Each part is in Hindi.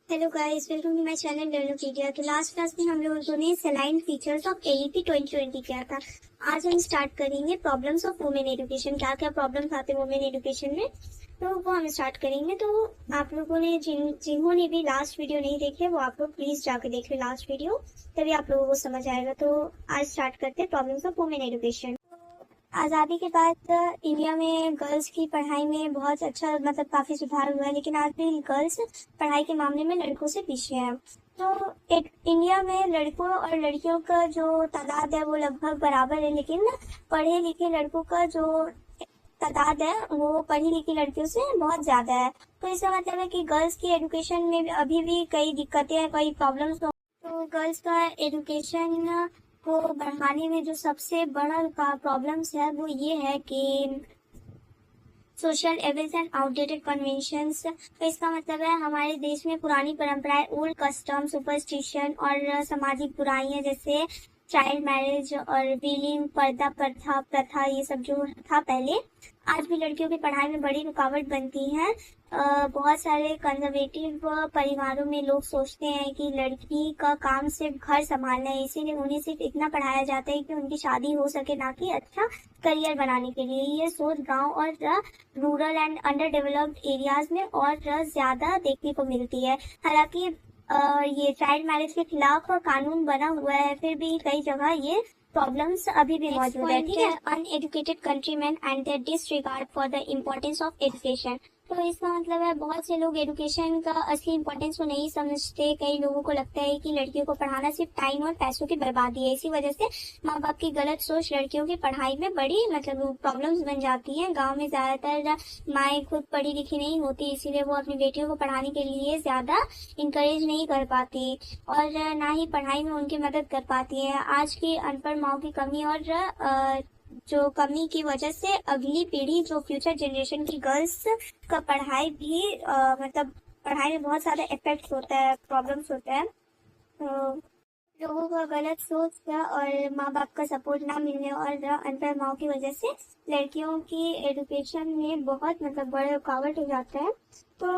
Hello guys, welcome to my channel Learnopedia. तो लास्ट क्लास में हम लोगों ने सेलाइन फीचर्स ऑफ एईपी 2020 किया था। आज हम स्टार्ट करेंगे प्रॉब्लम्स ऑफ वुमेन एजुकेशन। क्या क्या प्रॉब्लम्स आते हैं वुमेन एजुकेशन में, तो वो हम स्टार्ट करेंगे। तो आप लोगों ने जिन्होंने भी लास्ट वीडियो नहीं देखे वो आप लोग प्लीज जाकर देख ले लास्ट वीडियो, तभी आप लोगों को समझ आएगा। तो आज स्टार्ट करते हैं प्रॉब्लम्स ऑफ वुमेन एजुकेशन। आज़ादी के बाद इंडिया में गर्ल्स की पढ़ाई में बहुत अच्छा काफ़ी सुधार हुआ है, लेकिन आज भी गर्ल्स पढ़ाई के मामले में लड़कों से पीछे हैं। तो इंडिया में लड़कों और लड़कियों का जो तादाद है वो लगभग बराबर है, लेकिन पढ़े लिखे लड़कों का जो तादाद है वो पढ़ी लिखी लड़कियों से बहुत ज़्यादा है। तो इसका मतलब है कि गर्ल्स की एजुकेशन में अभी भी कई दिक्कतें हैं, कई प्रॉब्लम्स। तो गर्ल्स का एजुकेशन को बढ़ाने में जो सबसे बड़ा प्रॉब्लम्स है वो ये है कि social evils and outdated conventions. तो इसका मतलब है हमारे देश में पुरानी परंपराएं, ओल्ड कस्टम, सुपरस्टिशन और सामाजिक बुराइयां जैसे चाइल्ड मैरिज और व्हीलिंग, पर्दा प्रथा ये सब जो था पहले, आज भी लड़कियों की पढ़ाई में बड़ी रुकावट बनती है। बहुत सारे कंजर्वेटिव परिवारों में लोग सोचते हैं कि लड़की का काम सिर्फ घर संभालना है, इसीलिए उन्हें सिर्फ इतना पढ़ाया जाता है कि उनकी शादी हो सके, ना कि अच्छा करियर बनाने के लिए। ये सोच गांव और rural and under developed areas में और ज्यादा देखने को मिलती है। हालांकि ये चाइल्ड मैरिज के खिलाफ कानून बना हुआ है, फिर भी कई जगह ये प्रॉब्लम्स अभी भी मौजूद है। ठीक है, uneducated countryman and their disregard for the importance of education. तो इसका मतलब है बहुत से लोग एजुकेशन का असली इम्पोर्टेंस को नहीं समझते। कई लोगों को लगता है कि लड़कियों को पढ़ाना सिर्फ टाइम और पैसों की बर्बादी है। इसी वजह से माँ बाप की गलत सोच लड़कियों की पढ़ाई में बड़ी प्रॉब्लम्स बन जाती हैं। गांव में ज्यादातर माएँ खुद पढ़ी लिखी नहीं होती, इसीलिए वो अपनी बेटियों को पढ़ाने के लिए ज्यादा इंकरेज नहीं कर पाती और ना ही पढ़ाई में उनकी मदद कर पाती है। आज की अनपढ़ माओ की कमी और जो कमी की वजह से अगली पीढ़ी, जो फ्यूचर जनरेशन की गर्ल्स का पढ़ाई भी पढ़ाई में बहुत ज्यादा इफेक्ट होता है, प्रॉब्लम्स होता है। लोगों का गलत सोच और माँ बाप का सपोर्ट ना मिलने और अनपढ़ माओ की वजह से लड़कियों की एजुकेशन में बहुत बड़ा रुकावट हो जाता है। तो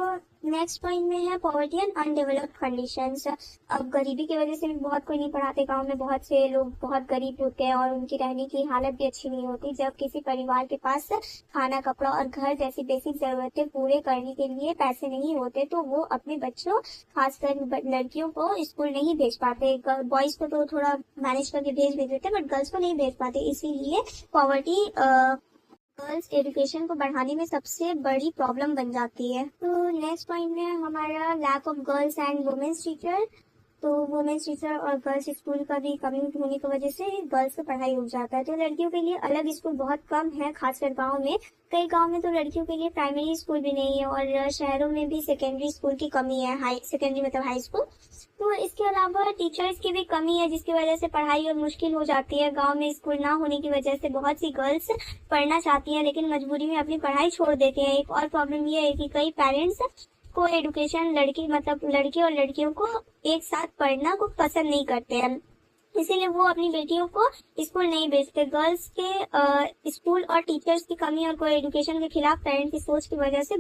नेक्स्ट पॉइंट में है पॉवर्टी एंड अनडेवलप्ड कंडीशंस। अब गरीबी की वजह से भी बहुत कोई नहीं पढ़ाते। गांव में बहुत से लोग बहुत गरीब होते हैं और उनकी रहने की हालत भी अच्छी नहीं होती। जब किसी परिवार के पास खाना, कपड़ा और घर जैसी बेसिक जरूरतें पूरे करने के लिए पैसे नहीं होते, तो वो अपने बच्चों, खासकर लड़कियों को स्कूल नहीं भेज पाते। बॉयज को तो थोड़ा मैनेज करके भेज देते, बट गर्ल्स को नहीं भेज पाते। इसीलिए पॉवर्टी गर्ल्स एजुकेशन को बढ़ाने में सबसे बड़ी प्रॉब्लम बन जाती है। तो नेक्स्ट पॉइंट में हमारा lack of girls and womens teacher. तो वुमेन्स टीचर और गर्ल्स स्कूल का भी कमी होने की वजह से गर्ल्स का पढ़ाई रुक जाता है। तो लड़कियों के लिए अलग स्कूल बहुत कम है, खासकर गांव में। कई गांव में तो लड़कियों के लिए प्राइमरी स्कूल भी नहीं है और शहरों में भी सेकेंडरी स्कूल की कमी है, हाई स्कूल। तो इसके अलावा टीचर्स की भी कमी है, जिसकी वजह से पढ़ाई और मुश्किल हो जाती है। गांव में स्कूल ना होने की वजह से बहुत सी गर्ल्स पढ़ना चाहती हैं, लेकिन मजबूरी में अपनी पढ़ाई छोड़ देती हैं। एक और प्रॉब्लम ये है कि कई पेरेंट्स को एजुकेशन लड़के और लड़कियों को एक साथ पढ़ना को पसंद नहीं करते हैं, इसीलिए वो अपनी बेटियों को स्कूल नहीं भेजते। गर्ल्स के स्कूल और टीचर्स की कमी और को एजुकेशन के खिलाफ पेरेंट्स की सोच की वजह से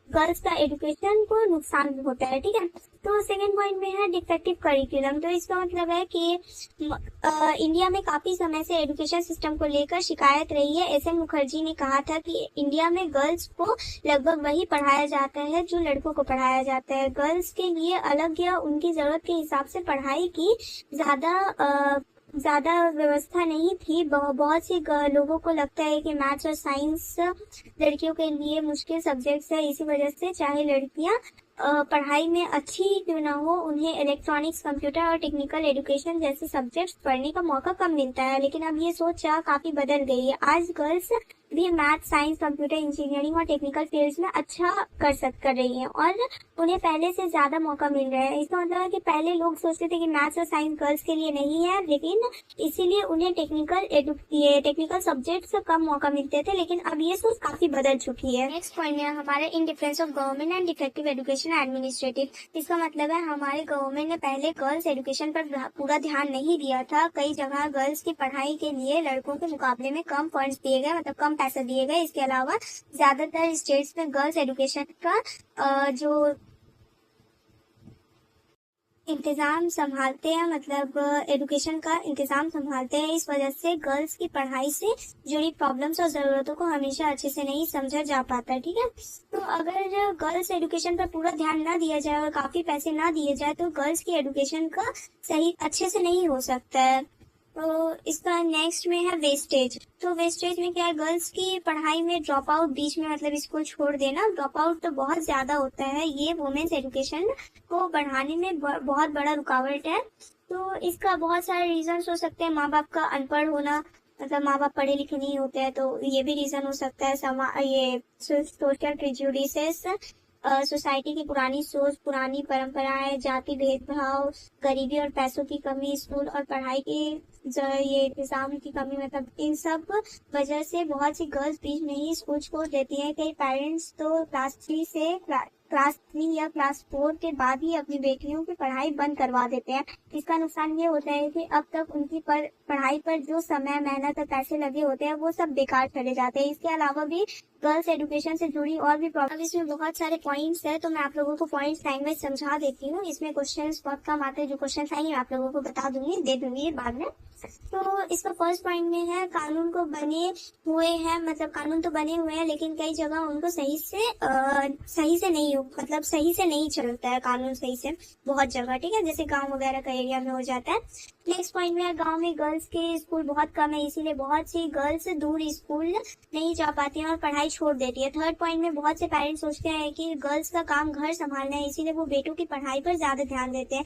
गर्ल्स का एजुकेशन को नुकसान होता है। ठीक है, तो सेकेंड पॉइंट में है डिफेक्टिव करिकुलम। तो इसका मतलब है कि इंडिया में काफी समय से एजुकेशन सिस्टम को लेकर शिकायत रही है। एस एन मुखर्जी ने कहा था कि इंडिया में गर्ल्स को लगभग वही पढ़ाया जाता है जो लड़कों को पढ़ाया जाता है। गर्ल्स के लिए अलग या उनकी जरूरत के हिसाब से पढ़ाई की ज्यादा व्यवस्था नहीं थी। बहुत सी लोगों को लगता है कि मैथ्स और साइंस लड़कियों के लिए मुश्किल सब्जेक्ट्स है। इसी वजह से चाहे लड़कियां पढ़ाई में अच्छी क्यों ना हो, उन्हें इलेक्ट्रॉनिक्स, कंप्यूटर और टेक्निकल एजुकेशन जैसे सब्जेक्ट्स पढ़ने का मौका कम मिलता है। लेकिन अब ये सोच काफी बदल गई है। आज गर्ल्स भी मैथ, साइंस, कंप्यूटर, इंजीनियरिंग और टेक्निकल फील्ड्स में अच्छा कर रही हैं और उन्हें पहले से ज्यादा मौका मिल रहा है। इसका मतलब है कि पहले लोग सोचते थे कि मैथ्स और साइंस गर्ल्स के लिए नहीं है, लेकिन इसीलिए उन्हें टेक्निकल सब्जेक्ट्स कम मौका मिलते थे, लेकिन अब ये सोच काफी बदल चुकी है। नेक्स्ट पॉइंट है हमारे in difference of government and defective education administrative. इसका मतलब है हमारे गवर्नमेंट ने पहले गर्ल्स एजुकेशन पर पूरा ध्यान नहीं दिया था। कई जगह गर्ल्स की पढ़ाई के लिए लड़कों के मुकाबले में कम फंड्स दिए गए, कम पैसा दिए गए। इसके अलावा ज्यादातर स्टेट्स में गर्ल्स एजुकेशन का जो इंतजाम संभालते हैं, मतलब एजुकेशन का इंतजाम संभालते हैं। इस वजह से गर्ल्स की पढ़ाई से जुड़ी प्रॉब्लम्स और ज़रूरतों को हमेशा अच्छे से नहीं समझा जा पाता, ठीक है। तो अगर गर्ल्स एजुकेशन पर पूरा ध्यान ना दिया जाए और काफ़ी पैसे ना दिए जाए तो गर्ल्स की एजुकेशन का सही अच्छे से नहीं हो सकता है। तो इसका नेक्स्ट में है वेस्टेज। तो वेस्टेज में क्या है, गर्ल्स की पढ़ाई में ड्रॉप आउट, बीच में मतलब स्कूल छोड़ देना, ड्रॉप आउट तो बहुत ज्यादा होता है। ये वुमेन्स एजुकेशन को बढ़ाने में बहुत बड़ा रुकावट है। तो इसका बहुत सारे रीजंस हो सकते हैं। माँ बाप का अनपढ़ होना, मतलब माँ बाप पढ़े लिखे नहीं होते हैं, तो ये भी रीजन हो सकता है। ये सोशल प्रेजुडिसेस, सोसाइटी की पुरानी सोच, पुरानी परंपराएं, जाति भेदभाव, गरीबी और पैसों की कमी, स्कूल और पढ़ाई की ये इंतजाम की कमी, मतलब इन सब वजह से बहुत सी गर्ल्स बीच में ही स्कूल छोड़ देती हैं। कई पेरेंट्स तो क्लास 3 या क्लास 4 के बाद ही अपनी बेटियों की पढ़ाई बंद करवा देते हैं। इसका नुकसान ये होता है कि अब तक उनकी पढ़ाई पर जो समय, मेहनत और पैसे लगे होते हैं वो सब बेकार चले जाते हैं। इसके अलावा भी गर्ल्स एजुकेशन से जुड़ी और भी प्रॉब्लम, इसमें बहुत सारे पॉइंट्स है, तो मैं आप लोगों को पॉइंट्स लाइन में समझा देती हूँ। इसमें क्वेश्चंस बहुत कम आते हैं, जो क्वेश्चंस आएंगे आप लोगों को बता दूंगी, दे दूंगी बाद में। तो इसका फर्स्ट पॉइंट में है, कानून को बने हुए हैं, मतलब कानून तो बने हुए हैं लेकिन कई जगह उनको सही से नहीं चलता है कानून सही से, बहुत जगह, ठीक है, जैसे गांव वगैरह का एरिया में हो जाता है। नेक्स्ट पॉइंट में है, गांव में गर्ल्स के स्कूल बहुत कम है, इसीलिए बहुत सी गर्ल्स दूर स्कूल नहीं जा पाती हैं और पढ़ाई छोड़ देती है। थर्ड पॉइंट में, बहुत से पेरेंट्स सोचते हैं कि गर्ल्स का काम घर संभालना है, इसीलिए वो बेटों की पढ़ाई पर ज्यादा ध्यान देते हैं।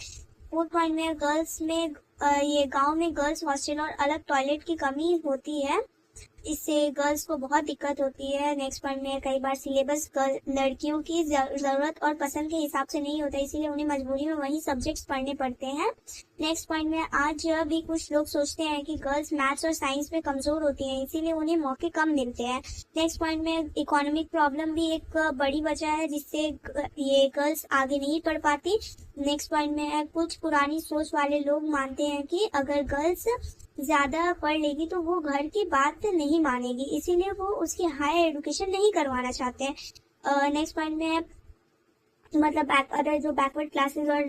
फोर्थ पॉइंट में, गर्ल्स में ये गांव में गर्ल्स हॉस्टल और अलग टॉयलेट की कमी होती है, इससे गर्ल्स को बहुत दिक्कत होती है। नेक्स्ट पॉइंट में, कई बार सिलेबस लड़कियों की जरूरत और पसंद के हिसाब से नहीं होता, इसीलिए उन्हें मजबूरी में वही सब्जेक्ट्स पढ़ने पड़ते हैं। नेक्स्ट पॉइंट में, आज भी कुछ लोग सोचते हैं कि गर्ल्स मैथ्स और साइंस में कमजोर होती हैं, इसीलिए उन्हें मौके कम मिलते हैं। नेक्स्ट पॉइंट में, इकोनॉमिक प्रॉब्लम भी एक बड़ी वजह है जिससे ये गर्ल्स आगे नहीं पढ़ पाती। नेक्स्ट पॉइंट में है, कुछ पुरानी सोच वाले लोग मानते हैं कि अगर गर्ल्स ज्यादा पढ़ लेगी तो वो घर की बात नहीं मानेगी, इसीलिए वो उसकी हायर एजुकेशन नहीं करवाना चाहते हैं। नेक्स्ट पॉइंट में है, मतलब अदर जो बैकवर्ड क्लासेस और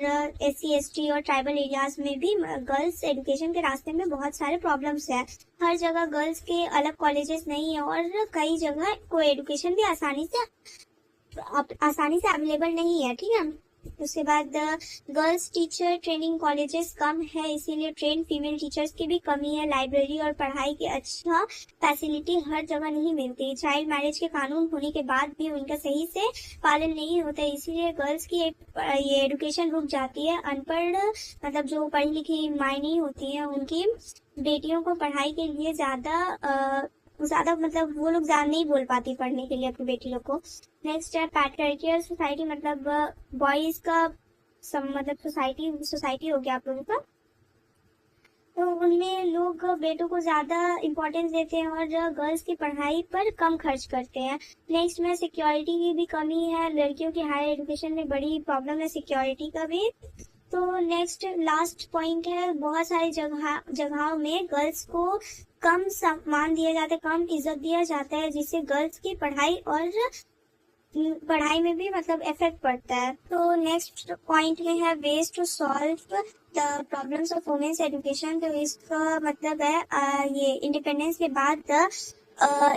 SC ST और ट्राइबल एरियाज में भी गर्ल्स एजुकेशन के रास्ते में बहुत सारे प्रॉब्लम्स है। हर जगह गर्ल्स के अलग कॉलेजेस नहीं है और कई जगह कोई एजुकेशन भी आसानी से अवेलेबल नहीं है, ठीक है। उसके बाद गर्ल्स टीचर ट्रेनिंग कॉलेजेस कम है, इसीलिए ट्रेन फीमेल टीचर्स की भी कमी है। लाइब्रेरी और पढ़ाई की अच्छा फैसिलिटी हर जगह नहीं मिलती। चाइल्ड मैरिज के कानून होने के बाद भी उनका सही से पालन नहीं होता, इसीलिए गर्ल्स की ये एजुकेशन रुक जाती है। अनपढ़, मतलब जो पढ़ी लिखी माँ नहीं होती है, उनकी बेटियों को पढ़ाई के लिए ज्यादा मतलब वो लोग ज्यादा नहीं बोल पाती पढ़ने के लिए अपनी बेटी लोग को। नेक्स्ट है पैट्रियार्कियल सोसाइटी, मतलब बॉयज का मतलब सोसाइटी हो गया आप लोगों का, तो उनमें लोग बेटों को ज्यादा इम्पोर्टेंस देते हैं और गर्ल्स की पढ़ाई पर कम खर्च करते हैं। नेक्स्ट में सिक्योरिटी की भी कमी है, लड़कियों की हायर एजुकेशन में बड़ी प्रॉब्लम है सिक्योरिटी का भी। तो नेक्स्ट लास्ट पॉइंट है, बहुत सारी जगहों में गर्ल्स को कम सम्मान दिया जाता है, कम इज्जत दिया जाता है, जिससे गर्ल्स की पढ़ाई में भी मतलब इफेक्ट पड़ता है। तो नेक्स्ट पॉइंट में है, ways to solve the problems of womens education. तो इसका मतलब है ये इंडिपेंडेंस के बाद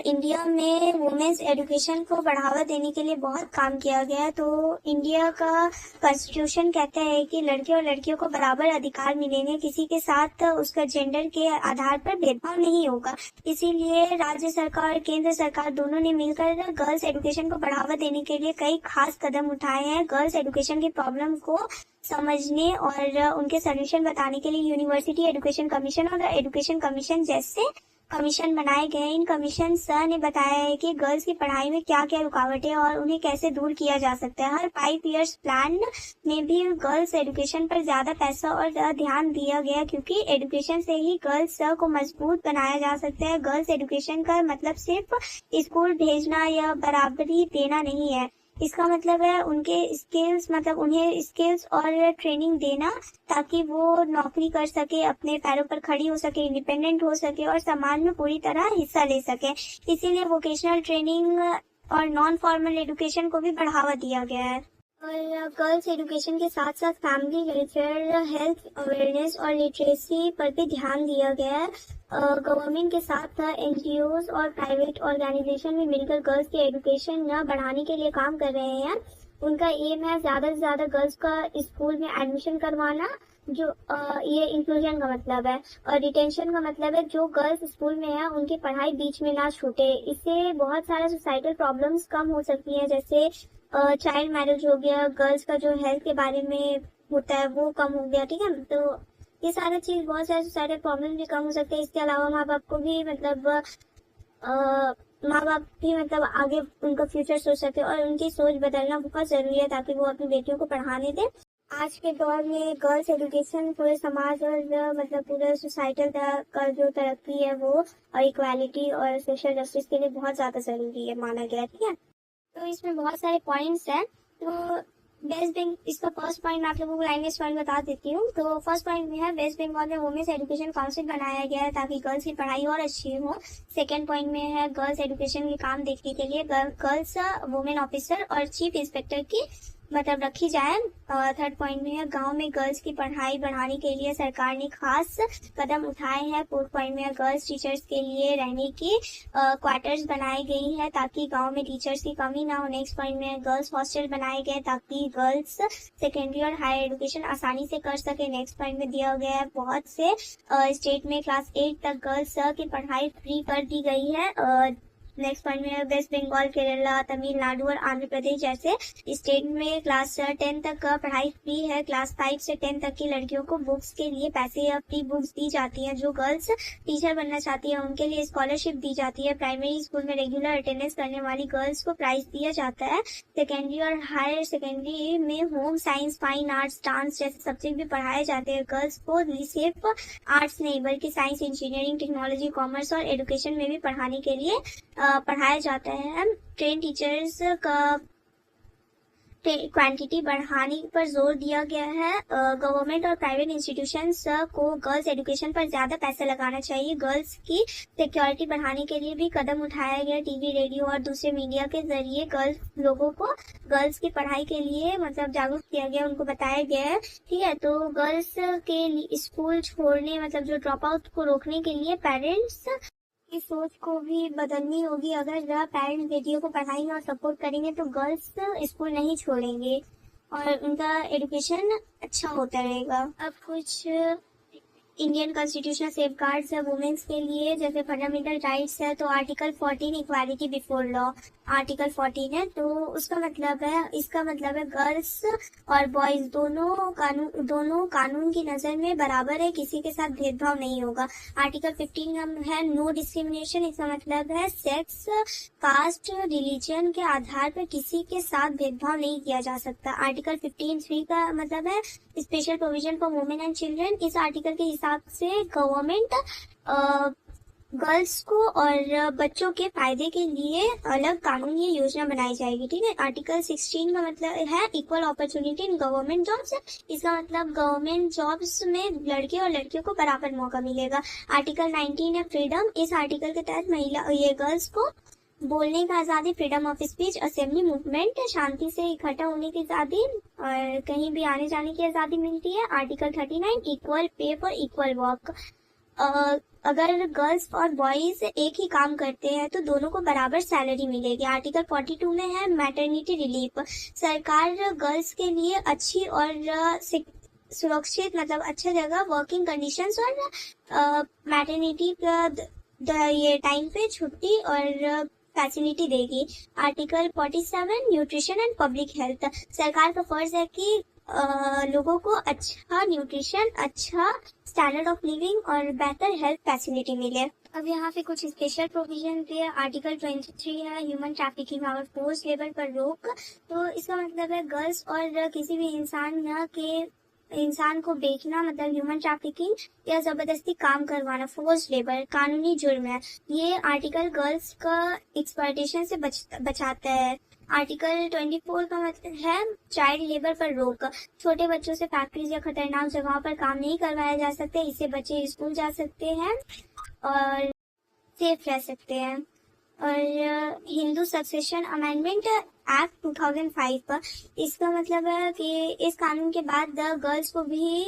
इंडिया में वुमेन्स एजुकेशन को बढ़ावा देने के लिए बहुत काम किया गया है। तो इंडिया का कॉन्स्टिट्यूशन कहता है कि लड़के और लड़कियों को बराबर अधिकार मिलेंगे, किसी के साथ उसका जेंडर के आधार पर भेदभाव नहीं होगा। इसीलिए राज्य सरकार और केंद्र सरकार दोनों ने मिलकर गर्ल्स एजुकेशन को बढ़ावा देने के लिए कई खास कदम उठाए हैं। गर्ल्स एजुकेशन की प्रॉब्लम को समझने और उनके सोल्यूशन बताने के लिए यूनिवर्सिटी एजुकेशन कमीशन और एजुकेशन कमीशन जैसे कमीशन बनाए गए। इन कमीशन ने बताया है कि गर्ल्स की पढ़ाई में क्या क्या रुकावटें हैं और उन्हें कैसे दूर किया जा सकता है। हर 5 इयर्स प्लान में भी गर्ल्स एजुकेशन पर ज्यादा पैसा और ध्यान दिया गया, क्योंकि एजुकेशन से ही गर्ल्स को मजबूत बनाया जा सकता है। गर्ल्स एजुकेशन का मतलब सिर्फ स्कूल भेजना या बराबरी देना नहीं है, इसका मतलब है उनके स्किल्स, मतलब उन्हें स्किल्स और ट्रेनिंग देना ताकि वो नौकरी कर सके, अपने पैरों पर खड़ी हो सके, इंडिपेंडेंट हो सके और समाज में पूरी तरह हिस्सा ले सके। इसीलिए वोकेशनल ट्रेनिंग और नॉन फॉर्मल एजुकेशन को भी बढ़ावा दिया गया है। और गर्ल्स एजुकेशन के साथ साथ फैमिली वेलफेयर, हेल्थ अवेयरनेस और लिटरेसी पर भी ध्यान दिया गया है। गवर्नमेंट के साथ एनजीओज और प्राइवेट ऑर्गेनाइजेशन भी मिलकर गर्ल्स की एजुकेशन बढ़ाने के लिए काम कर रहे हैं। उनका एम है ज़्यादा से ज़्यादा गर्ल्स का स्कूल में एडमिशन करवाना, जो ये इंक्लूजन का मतलब है, और रिटेंशन का मतलब है जो गर्ल्स स्कूल में है उनकी पढ़ाई बीच में ना छूटे। इससे बहुत सारे सोसाइटल प्रॉब्लम्स कम हो सकती हैं, जैसे चाइल्ड मैरिज हो गया, गर्ल्स का जो हेल्थ के बारे में होता है वो कम हो गया। ठीक है, तो ये सारी चीज, बहुत सारे सोसाइटल प्रॉब्लम भी कम हो सकते हैं। इसके अलावा माँ बाप को भी मतलब माँ बाप भी मतलब आगे उनका फ्यूचर सोच सकते हैं, और उनकी सोच बदलना बहुत जरूरी है ताकि वो अपनी बेटियों को पढ़ाने दें। आज के दौर में गर्ल्स एजुकेशन पूरे समाज और मतलब पूरे सोसाइटल का जो तरक्की है वो, और इक्वालिटी और सोशल जस्टिस के लिए बहुत ज्यादा जरूरी है माना गया। ठीक है, तो इसमें बहुत सारे पॉइंट्स हैं। तो वेस्ट बंगाल, इसका फर्स्ट पॉइंट मैं आप लोगों को लाइनलेस पॉइंट बता देती हूँ। तो फर्स्ट पॉइंट में है वेस्ट बंगाल में वुमेन्स एजुकेशन काउंसिल बनाया गया है ताकि गर्ल्स की पढ़ाई और अच्छी हो। सेकंड पॉइंट में है गर्ल्स एजुकेशन के काम देखने के लिए गर्ल्स वुमेन ऑफिसर और चीफ इंस्पेक्टर की मतलब रखी जाए। और थर्ड पॉइंट में है गांव में गर्ल्स की पढ़ाई बढ़ाने के लिए सरकार ने खास कदम उठाए हैं। फोर्थ पॉइंट में है गर्ल्स टीचर्स के लिए रहने की क्वार्टर्स बनाई गई है ताकि गांव में टीचर्स की कमी ना हो। नेक्स्ट पॉइंट में है गर्ल्स हॉस्टल बनाए गए ताकि गर्ल्स सेकेंडरी और हायर एजुकेशन आसानी से कर सके। नेक्स्ट पॉइंट में दिया गया है बहुत से स्टेट में क्लास 8 तक गर्ल्स की पढ़ाई फ्री कर दी गई है। नेक्स्ट पॉइंट में वेस्ट बंगाल, केरला, तमिलनाडु और आंध्र प्रदेश जैसे स्टेट में क्लास 10 तक का पढ़ाई फ्री है। क्लास 5 से 10 तक की लड़कियों को बुक्स के लिए पैसे या फ्री बुक्स दी जाती हैं। जो गर्ल्स टीचर बनना चाहती है उनके लिए स्कॉलरशिप दी जाती है। प्राइमरी स्कूल में रेगुलर अटेंडेंस करने वाली गर्ल्स को प्राइज दिया जाता है। सेकेंडरी और हायर सेकेंडरी में home science, fine arts, dance जैसे सब्जेक्ट भी पढ़ाए जाते हैं। गर्ल्स को सिर्फ आर्ट्स नहीं बल्कि साइंस, इंजीनियरिंग, टेक्नोलॉजी, कॉमर्स और एजुकेशन में भी पढ़ाने के लिए पढ़ाया जाता है। ट्रेन टीचर्स का क्वांटिटी बढ़ाने पर जोर दिया गया है। गवर्नमेंट और प्राइवेट इंस्टीट्यूशंस को गर्ल्स एजुकेशन पर ज्यादा पैसा लगाना चाहिए। गर्ल्स की सिक्योरिटी बढ़ाने के लिए भी कदम उठाया गया। टीवी, रेडियो और दूसरे मीडिया के जरिए गर्ल्स लोगों को गर्ल्स की पढ़ाई के लिए मतलब जागरूक किया गया, उनको बताया गया है। ठीक है, तो गर्ल्स के स्कूल छोड़ने मतलब जो ड्रॉप आउट को रोकने के लिए पेरेंट्स की सोच को भी बदलनी होगी। अगर पेरेंट्स बेटियों को पढ़ाएंगे और सपोर्ट करेंगे तो गर्ल्स स्कूल नहीं छोड़ेंगे और उनका एजुकेशन अच्छा होता रहेगा। अब कुछ इंडियन कॉन्स्टिट्यूशन सेफगार्ड्स है वुमेन्स के लिए, जैसे फंडामेंटल राइट्स है। तो article 14 equality before law, article 14 है, तो उसका मतलब है, इसका मतलब है गर्ल्स और बॉयज दोनों कानून की नजर में बराबर है, किसी के साथ भेदभाव नहीं होगा। आर्टिकल 15 है नो डिस्क्रिमिनेशन, इसका मतलब है सेक्स, कास्ट, रिलीजन के आधार पर किसी के साथ भेदभाव नहीं किया जा सकता। आर्टिकल 15(3) का मतलब है special provision for women and children. इस आर्टिकल के हिसाब से गवर्नमेंट गर्ल्स को और बच्चों के फायदे के लिए अलग कानूनी योजना बनाई जाएगी। ठीक है, आर्टिकल 16 का मतलब है equal opportunity in government jobs. इसका मतलब गवर्नमेंट जॉब्स में लड़के और लड़कियों को बराबर मौका मिलेगा। आर्टिकल 19 है फ्रीडम। इस आर्टिकल के तहत गर्ल्स को बोलने का आजादी, freedom of speech, assembly, movement, शांति से इकट्ठा होने की आजादी और कहीं भी आने जाने की आजादी मिलती है। Article 39 equal pay for equal work. अगर गर्ल्स और बॉयज एक ही काम करते हैं तो दोनों को बराबर सैलरी मिलेगी। आर्टिकल 42 में है मैटरनिटी रिलीफ। सरकार गर्ल्स के लिए अच्छी और सुरक्षित मतलब अच्छा जगह, वर्किंग कंडीशंस और मैटरनिटी का ये टाइम पे छुट्टी और फैसिलिटी देगी। Article 47 nutrition and public health. सरकार का फर्ज है कि लोगों को अच्छा न्यूट्रिशन, अच्छा स्टैंडर्ड ऑफ लिविंग और बेहतर हेल्थ फैसिलिटी मिले। अब यहाँ पे कुछ स्पेशल प्रोविजन थे। आर्टिकल 23 है ह्यूमन ट्रैफिकिंग और फोर्स लेबर पर रोक। तो इसका मतलब है गर्ल्स और किसी भी इंसान को बेचना मतलब ह्यूमन ट्रैफिकिंग या जबरदस्ती काम करवाना, फोर्स लेबर कानूनी जुर्म है। ये आर्टिकल गर्ल्स का एक्सप्लॉयटेशन से बचाता है। आर्टिकल 24 का मतलब है चाइल्ड लेबर पर रोक। छोटे बच्चों से फैक्ट्रीज या खतरनाक जगहों पर काम नहीं करवाया जा सकते। इससे बच्चे स्कूल जा सकते हैं और सेफ रह सकते हैं। और हिंदू सक्सेशन अमेंडमेंट एक्ट 2005 पर इसका मतलब है कि इस कानून के बाद गर्ल्स को भी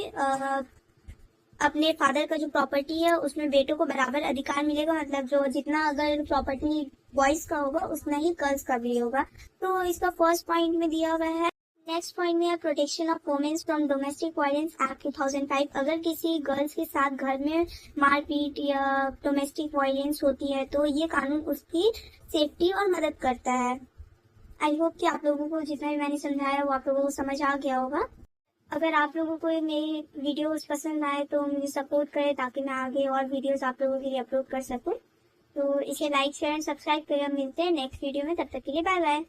अपने फादर का जो प्रॉपर्टी है उसमें बेटों को बराबर अधिकार मिलेगा। मतलब जो जितना अगर प्रॉपर्टी बॉयज का होगा उतना ही गर्ल्स का भी होगा। तो इसका फर्स्ट पॉइंट में दिया हुआ है। नेक्स्ट पॉइंट में है protection of womens from domestic violence act 2005। अगर किसी गर्ल्स के साथ घर में मारपीट या डोमेस्टिक वायलेंस होती है तो ये कानून उसकी सेफ्टी और मदद करता है। आई होप कि आप लोगों को जितना भी मैंने समझाया वो आप लोगों को समझ आ गया होगा। अगर आप लोगों को मेरी वीडियोस पसंद आए तो मुझे सपोर्ट करें ताकि मैं आगे और वीडियोस आप लोगों के लिए अपलोड कर सकूं। तो इसे लाइक शेयर एंड सब्सक्राइब करें। मिलते हैं नेक्स्ट वीडियो में, तब तक के लिए बाय बाय।